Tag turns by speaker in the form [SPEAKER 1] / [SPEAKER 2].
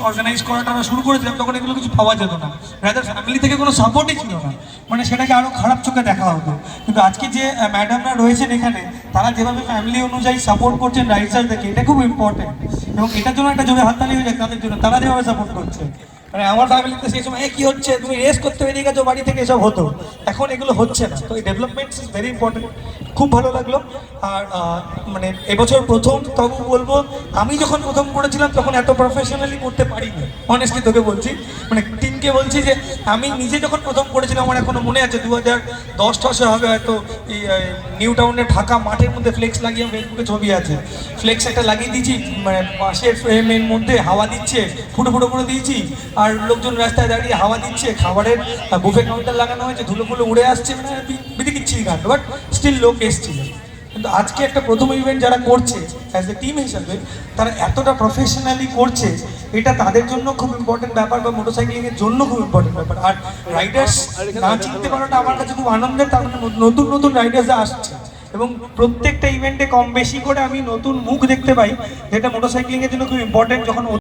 [SPEAKER 1] Organise করাটা আমরা শুরু করেছিলাম তখন এগুলো কিছু পাওয়া যেত না, রাদার ফ্যামিলি থেকে কোনো সাপোর্টই ছিল না, মানে সেটাকে আরও খারাপ চোখে দেখা হতো। কিন্তু আজকে যে ম্যাডামরা রয়েছেন এখানে, তারা যেভাবে ফ্যামিলি অনুযায়ী সাপোর্ট করছেন রাইডার্সদেরকে, এটা খুব ইম্পর্টেন্ট। এবং এটার জন্য একটা জোরে হাততালি হয়ে যায় তাদের জন্য, তারা যেভাবে সাপোর্ট করছে। মানে আমার ফ্যামিলিতে সেই সময় কি হচ্ছে, তুমি রেস করতে বেরিয়ে গেছো বাড়ি থেকে, এসব হতো। এখন এগুলো হচ্ছে না, তো এই ডেভেলপমেন্ট ইজ ভেরি ইম্পর্টেন্ট। খুব ভালো লাগলো। আর মানে এবছর প্রথম, তবু বলবো আমি যখন প্রথম করেছিলাম তখন এত প্রফেশনালি করতে পারিনি, অনেস্টলি তোকে বলছি, মানে টিমকে বলছি যে আমি নিজে যখন প্রথম করেছিলাম, আমার এখনো মনে আছে 2010-10 হবে হয়তো, এই নিউ টাউনের ঢাকা মাঠের মধ্যে ফ্লেক্স লাগিয়ে, ফেসবুকে ছবি আছে, ফ্লেক্স একটা লাগিয়ে দিয়েছি, মানে পাশের ফ্রেমের মধ্যে হাওয়া দিচ্ছে, ফুটো ফুটো করে দিয়েছি, আর লোকজন রাস্তায় দাঁড়িয়ে হাওয়া দিচ্ছে, খাবারের বুফে কাউন্টার লাগানো হয়েছে, ধুলো ফুলো উড়ে আসছে, মানে বিদিকিচ্ছি গান, বাট স্টিল লোক এসছিল। কিন্তু আজকে একটা প্রথম ইভেন্ট যারা করছে অ্যাজ এ টিম হিসাবে, তারা এতটা প্রফেশনালি করছে, এটা তাদের জন্য খুব ইম্পর্টেন্ট ব্যাপার, বা মোটরসাইকেলিংয়ের জন্য খুব ইম্পর্টেন্ট ব্যাপার। আর রাইডার্স না চিনতে পারাটা আমার কাছে খুব আনন্দের, তার মানে নতুন নতুন রাইডার্সরা আসছে, এবং প্রত্যেকটা ইভেন্টে কম বেশি করে আমি নতুন মুখ দেখতে পাই, যেটা মোটরসাইকেলিংয়ের জন্য খুব ইম্পর্টেন্ট। যখন